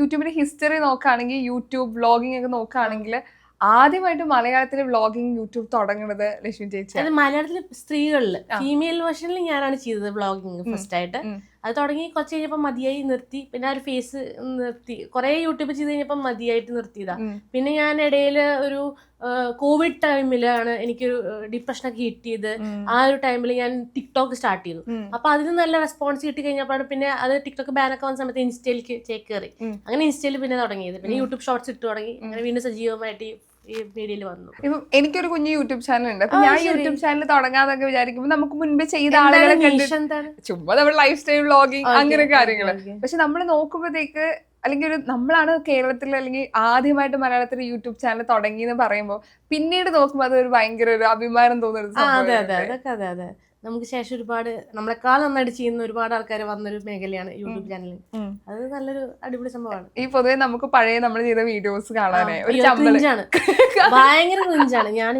യൂട്യൂബിന്റെ history നോക്കുകയാണെങ്കിൽ YouTube vlogging ഒക്കെ നോക്കുകയാണെങ്കിൽ ആദ്യമായിട്ട് മലയാളത്തിലെ വ്ളോഗിംഗ് യൂട്യൂബ് തുടങ്ങുന്നത് ലക്ഷ്മി ചേച്ചി. അത് മലയാളത്തിലെ സ്ത്രീകളിൽ ഫീമെയിൽ വേർഷനിൽ ഞാനാണ് ചെയ്തത് വ്ളോഗിങ് ഫസ്റ്റ് ആയിട്ട്. അത് തുടങ്ങി കുറച്ച് കഴിഞ്ഞപ്പോൾ മതിയായി നിർത്തി. പിന്നെ ആ ഒരു ഫേസ് നിർത്തി. കുറെ യൂട്യൂബ് ചെയ്ത് കഴിഞ്ഞപ്പോൾ മതിയായിട്ട് നിർത്തിയതാ. പിന്നെ ഞാൻ ഇടയിൽ ഒരു കോവിഡ് ടൈമിലാണ് എനിക്കൊരു ഡിപ്രഷനൊക്കെ കിട്ടിയത്. ആ ഒരു ടൈമിൽ ഞാൻ ടിക്ടോക്ക് സ്റ്റാർട്ട് ചെയ്തു. അപ്പൊ അതിന് നല്ല റെസ്പോൺസ് കിട്ടി കഴിഞ്ഞപ്പോഴാണ് പിന്നെ അത് ടിക്ടോക്ക് ബാനൊക്കെ വന്ന സമയത്ത് ഇൻസ്റ്റയിലേക്ക് ചേക്കേറി. അങ്ങനെ ഇൻസ്റ്റയിൽ പിന്നെ തുടങ്ങിയത്. പിന്നെ യൂട്യൂബ് ഷോർട്സ് ഇട്ട് തുടങ്ങി. അങ്ങനെ വീണ്ടും സജീവമായിട്ട് ഈ മീഡിയയിൽ വന്നു. ഇപ്പം എനിക്കൊരു കുഞ്ഞു യൂട്യൂബ് ചാനൽ ഉണ്ട്. അപ്പൊ ഞാൻ യൂട്യൂബ് ചാനൽ തുടങ്ങാന്നൊക്കെ വിചാരിക്കുമ്പോൾ നമുക്ക് മുൻപ് ചെയ്ത ആളുകളെ ചുമ്മാ നമ്മുടെ ലൈഫ് സ്റ്റൈൽ വ്ളോഗിങ് അങ്ങനെ കാര്യങ്ങള്. പക്ഷെ നമ്മൾ നോക്കുമ്പോഴത്തേക്ക് അല്ലെങ്കിൽ നമ്മളാണ് കേരളത്തിൽ അല്ലെങ്കിൽ ആദ്യമായിട്ട് മലയാളത്തിൽ യൂട്യൂബ് ചാനൽ തുടങ്ങിയെന്ന് പറയുമ്പോൾ പിന്നീട് നോക്കുമ്പോൾ അതൊരു ഭയങ്കര ഒരു അഭിമാനം തോന്നുന്നത്. അതെ നമുക്ക് ശേഷം ഒരുപാട് നമ്മളെക്കാൾ നന്നായിട്ട് ചെയ്യുന്ന ഒരുപാട് ആൾക്കാർ വന്നൊരു മേഖലയാണ് യൂട്യൂബ് ചാനൽ. അത് നല്ലൊരു അടിപൊളി സംഭവമാണ്. ഈ പൊതുവെ നമുക്ക് പഴയ നമ്മൾ ചെയ്ത വീഡിയോസ് കാണാനേ ക്രിഞ്ചാണ്, ഭയങ്കര ക്രിഞ്ചാണ്. ഞാൻ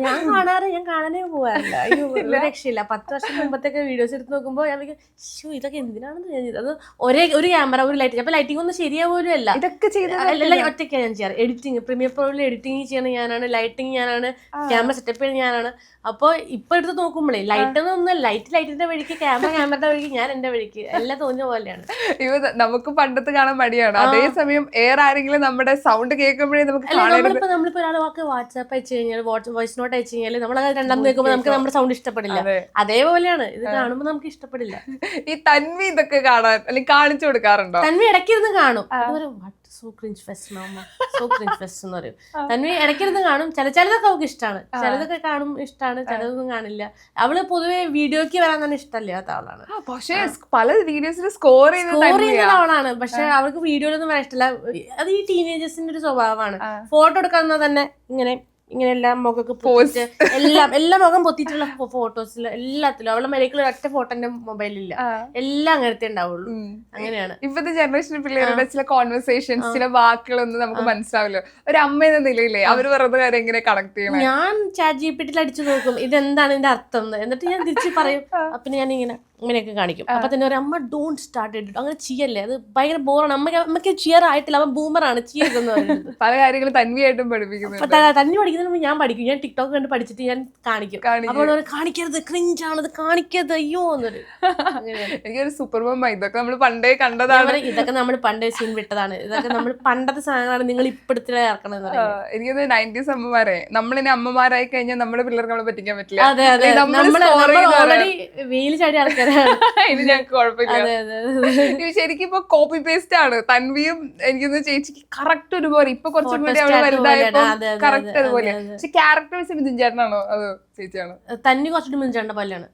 കാണാനേ പോകാറില്ല. അയ്യോ രക്ഷയില്ല. 10 വർഷം മുമ്പത്തൊക്കെ വീഡിയോസ് എടുത്ത് നോക്കുമ്പോൾ ഞാൻ ഇതൊക്കെ എന്തിനാണെന്ന് ഞാൻ ചെയ്തത്. അത് ഒരു ക്യാമറ, ഒരു ലൈറ്റിംഗ്. അപ്പൊ ലൈറ്റിംഗ് ഒന്നും ശരിയാപോലും അല്ല. ഇതൊക്കെ എല്ലാം ഒറ്റയ്ക്കാണ് ഞാൻ ചെയ്യാറ്. എഡിറ്റിംഗ്, പ്രീമിയർ പ്രോയിൽ എഡിറ്റിംഗ് ചെയ്യണ ഞാനാണ്, ലൈറ്റിംഗ് ഞാനാണ്, ക്യാമറ സെറ്റപ്പ് ചെയ്യുന്ന ഞാനാണ്. അപ്പൊ ഇപ്പൊ എടുത്ത് നോക്കുമ്പോഴേ ലൈറ്റൊന്നും ലൈറ്റിന്റെ വഴിക്ക്, ക്യാമറയുടെ വഴിക്ക്, ഞാൻ എന്റെ വഴിക്ക്, എല്ലാം തോന്നിയ പോലെയാണ്. ഇവ നമുക്ക് പണ്ടത്ത് കാണാൻ മടിയാണ്. അതേസമയം വേറെ ആരെങ്കിലും നമ്മുടെ സൗണ്ട് കേൾക്കുമ്പോഴേ നമുക്ക് നമ്മളിപ്പോ ഒരാൾക്ക് വാട്സാപ്പ് അയച്ചു കഴിഞ്ഞാൽ, വോയിസ് നോട്ട് അയച്ചു കഴിഞ്ഞാൽ നമ്മൾ രണ്ടാമത് കേൾക്കുമ്പോൾ നമുക്ക് നമ്മുടെ സൗണ്ട് ഇഷ്ടപ്പെടില്ല. അതേപോലെയാണ് ഇത് കാണുമ്പോൾ നമുക്ക് ഇഷ്ടപ്പെടില്ല. ഈ തന്വി ഇതൊക്കെ കാണാൻ അല്ലെങ്കിൽ കാണിച്ചു കൊടുക്കാറുണ്ടോ? തന്വി ഇടയ്ക്കിരുന്ന് കാണും. സോ ക്രിഞ്ച് ഫെസ്റ്റ് എന്ന് പറയും. തന്വി ഇടയ്ക്കിരുന്ന് കാണും. ചിലതൊക്കെ അവൾക്ക് ഇഷ്ടമാണ്, ചിലതൊക്കെ കാണും ഇഷ്ടമാണ്, ചിലതൊന്നും കാണില്ല. അവള് പൊതുവെ വീഡിയോക്ക് വരാൻ തന്നെ ഇഷ്ടമല്ലാത്ത ആളാണ്. പക്ഷേ പല വീഡിയോസിൽ സ്കോർ ചെയ്യുന്ന ആളാണ്. പക്ഷെ അവൾക്ക് വീഡിയോയിലൊന്നും വരാൻ ഇഷ്ടമല്ല. അത് ഈ ടീനേജേഴ്സിന്റെ ഒരു സ്വഭാവമാണ്. ഫോട്ടോ എടുക്കാൻ തന്നെ ഇങ്ങനെ എല്ലാം മുഖമൊക്കെ പൊത്തിച്ച് എല്ലാ മുഖം പൊത്തിയിട്ടുള്ള ഫോട്ടോസിൽ എല്ലാത്തിലും അവളുടെ മര്യാദക്കുള്ള ഒറ്റ ഫോട്ടോ എന്റെ മൊബൈലില്ല. എല്ലാം അങ്ങനത്തെ ഉണ്ടാവുള്ളൂ. അങ്ങനെയാണ് ഇപ്പത്തെ ജനറേഷൻ പിള്ളേരുടെ ചില കോൺവെർസേഷൻസ്, ചില വാക്കുകളൊന്നും നമുക്ക് മനസ്സിലാവില്ല. ഒരു അമ്മ എന്ന നിലയിലേ അവര് വെറുതെ കാര്യം എങ്ങനെ കണക്ട് ചെയ്യണം. ഞാൻ ChatGPT അടിച്ചു നോക്കും ഇതെന്താണ് ഇതിന്റെ അർത്ഥം എന്ന്. എന്നിട്ട് ഞാൻ തിരിച്ച് പറയും. പിന്നെ ഞാൻ ഇങ്ങനെയൊക്കെ കാണിക്കും. അപ്പൊ തന്നെ ഒരു അമ്മ ഡോണ്ട് സ്റ്റാർട്ട് ഇട്ട് അങ്ങനെ ചെയ്യല്ലേ, അത് ഭയങ്കര ബോറാണ്, അമ്മക്ക് ചിയർ ആയിട്ടില്ല, അവൻ ബൂമറാണ് ചെയ്യതെന്ന് പറയുന്നത്. പല കാര്യങ്ങളും തന്വിയായിട്ടും പഠിപ്പിക്കുന്നു. തന്നി പഠിക്കുന്നതിന് ഞാൻ പഠിക്കും. ഞാൻ ടിക്ടോക്ക് കണ്ട് പഠിച്ചിട്ട് ഞാൻ കാണിക്കും. അപ്പോൾ കാണിക്കരുത്, ക്രിഞ്ചാണ്, ഇത് കാണിക്കരുത്, അയ്യോ എന്നൊരു. എനിക്കൊരു സൂപ്പർമം ഇതൊക്കെ നമ്മൾ പണ്ടേ കണ്ടതാണ്. ഇതൊക്കെ നമ്മൾ പണ്ടേ സീൻ വിട്ടതാണ്. ഇതൊക്കെ നമ്മൾ പണ്ടത്തെ സാധനങ്ങളാണ് നിങ്ങൾ ഇപ്പഴത്തിലെ ഇറക്കണത്. എനിക്കത് 90s അമ്മമാരെ നമ്മളിനി അമ്മമാരായി കഴിഞ്ഞാൽ നമ്മുടെ പിള്ളേർക്ക് നമ്മളെ പറ്റിക്കാൻ പറ്റില്ല. അതെ അതെ, ഓൾറെഡി വെയിൽ ചാടി ആൾക്കാർ ഇത് ഞങ്ങൾക്ക് കുഴപ്പമില്ല. ശരിക്കും ഇപ്പൊ കോപ്പി പേസ്റ്റ് ആണ്. തന്വിയും എനിക്കൊന്ന് ചേച്ചിക്ക് കറക്റ്റ് ഒരുപോലെ. ഇപ്പൊ കുറച്ചും കൂടി അവള് വലുതായപ്പോ കറക്റ്റ് അതുപോലെ. പക്ഷെ ക്യാരക്ടർ വൈസ് മിഥുൻ ചേട്ടനാണോ അത് ചേച്ചിയാണോ? തന്നി കുറച്ചിട്ട് മിഥുൻ ചേട്ടന്റെ പോലെയാണ്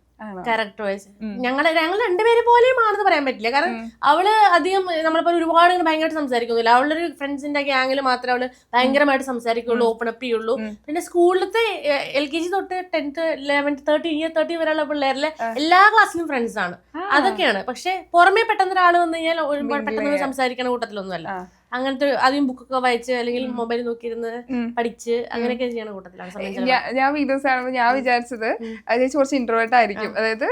ക്യാരക്ടർ വൈസ്. ഞങ്ങൾ രണ്ടുപേരെ പോലെയും ആണെന്ന് പറയാൻ പറ്റില്ല. കാരണം അവള് അധികം നമ്മളിപ്പോ ഒരുപാട് ഭയങ്കരമായിട്ട് സംസാരിക്കുന്നില്ല. അവളുടെ ഒരു ഫ്രണ്ട്സിന്റെ ഗ്യാങ്ങിൽ മാത്രമേ അവള് ഭയങ്കരമായിട്ട് സംസാരിക്കുള്ളൂ, ഓപ്പൺ അപ്പ് ചെയ്യുള്ളൂ. പിന്നെ സ്കൂളിലത്തെ LKG തൊട്ട് 10th 11th 13 വരെയുള്ള പിള്ളേരിലെ എല്ലാ ക്ലാസ്സിലും ഫ്രണ്ട്സ് ആണ്. അതൊക്കെയാണ്. പക്ഷെ പുറമെ പെട്ടെന്ന് ഒരാൾ വന്നു കഴിഞ്ഞാൽ പെട്ടെന്ന് സംസാരിക്കണ കൂട്ടത്തിലൊന്നുമല്ല. അങ്ങനത്തെ ആദ്യം ബുക്കൊക്കെ വായിച്ച് അല്ലെങ്കിൽ മൊബൈൽ നോക്കിയിരുന്ന് പഠിച്ച് അങ്ങനെയൊക്കെ ചെയ്യണ കൂട്ടത്തിലാണ്. ഞാൻ വീഡിയോസ് കാണുമ്പോൾ ഞാൻ വിചാരിച്ചത് ചേച്ചി കുറച്ച് ഇൻട്രോവേർട്ട് ആയിരിക്കും. അതായത്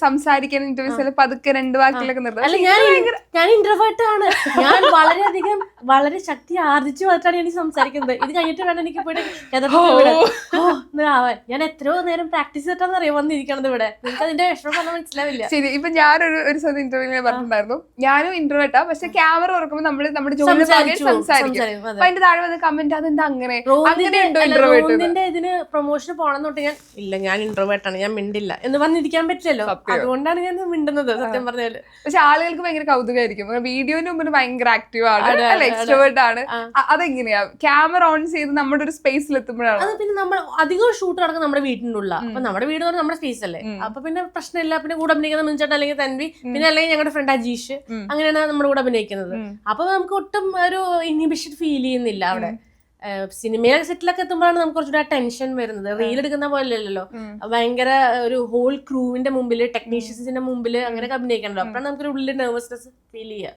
സംസാരിക്കാൻ ഇന്റർവ്യൂസിൽ പതുക്കെ 2 വാക്കിലൊക്കെ നിർത്തും. ഞാൻ ഇൻട്രോവേർട്ട് ആണ്. ഞാൻ വളരെ ശക്തി ആർജിച്ചു വന്നിട്ടാണ് എനിക്ക് സംസാരിക്കുന്നത്. ഇത് കഴിഞ്ഞിട്ട് വേണം എനിക്ക് ആവാൻ. ഞാൻ എത്രയോ നേരം പ്രാക്ടീസ് ചെയ്തിട്ടാന്ന് അറിയാൻ വന്നിരിക്കണത് ഇവിടെ. നിങ്ങൾക്ക് അതിന്റെ വിഷമം പറഞ്ഞാൽ മനസ്സിലാവില്ല. ശരി, ഇപ്പൊ ഞാനൊരു ഇന്റർവ്യൂവിൽ പറഞ്ഞിട്ടുണ്ടായിരുന്നു, ഞാനും ഇൻട്രോവേർട്ടാ, പക്ഷെ ക്യാമറ തുറക്കുമ്പോൾ നമ്മുടെ ജോലി സംസാരിക്കും. അപ്പൊ അതിന്റെ താഴെ വന്ന് കമന്റ് അതെന്താ അങ്ങനെ ഇതിന് പ്രൊമോഷൻ പോണെന്ന് തൊട്ട് ഞാൻ ഇൻട്രോവേർട്ടാണ്, ഞാൻ മിണ്ടില്ല എന്ന് പറഞ്ഞിരിക്കാൻ പറ്റില്ലല്ലോ. അതുകൊണ്ടാണ് ഞാൻ മിണ്ടുന്നത് സത്യം പറഞ്ഞാല്. പക്ഷെ ആളുകൾക്ക് ഭയങ്കര കൗതുകമായിരിക്കും. വീഡിയോന് മുമ്പിൽ ഭയങ്കര ആക്റ്റീവ് ആണ്, എക്സ്ട്രോവേർട്ട് ആണ്. അതെങ്ങനെയാ ക്യാമറ ഓൺ ചെയ്ത് നമ്മുടെ ഒരു സ്പേസിൽ എത്തുമ്പോഴാണ്? അത് പിന്നെ നമ്മൾ അധികം ഷൂട്ട് നടക്കുന്നത് നമ്മുടെ വീട്ടിനുള്ള. അപ്പൊ നമ്മുടെ വീട് പറഞ്ഞാൽ നമ്മുടെ സ്പേസ് അല്ലേ. അപ്പൊ പിന്നെ പ്രശ്നമില്ല. പിന്നെ കൂടെ അഭിനയിക്കുന്ന മിഞ്ചേട്ടൻ അല്ലെങ്കിൽ തൻവി, പിന്നെ അല്ലെങ്കിൽ ഞങ്ങളുടെ ഫ്രണ്ട് അജീഷ്, അങ്ങനെയാണ് നമ്മുടെ കൂടെ അഭിനയിക്കുന്നത്. അപ്പൊ നമുക്ക് ഒട്ടും ഒരു ഇൻഹിബിഷൻ ഫീൽ ചെയ്യുന്നില്ല അവിടെ. സിനിമയിലെ സെറ്റിലൊക്കെ എത്തുമ്പോഴാണ് നമുക്ക് കുറച്ചുകൂടെ ടെൻഷൻ വരുന്നത്. റീൽ എടുക്കുന്ന പോലെ അല്ലല്ലോ. ഭയങ്കര ഒരു ഹോൾ ക്രൂവിന്റെ മുമ്പിൽ, ടെക്നീഷ്യൻസിന്റെ മുമ്പിൽ അങ്ങനെയൊക്കെ അഭിനയിക്കണല്ലോ. അപ്പോഴാണ് നമുക്കൊരു ഉള്ളിൽ നെർവസ്നെസ് ഫീൽ ചെയ്യുക.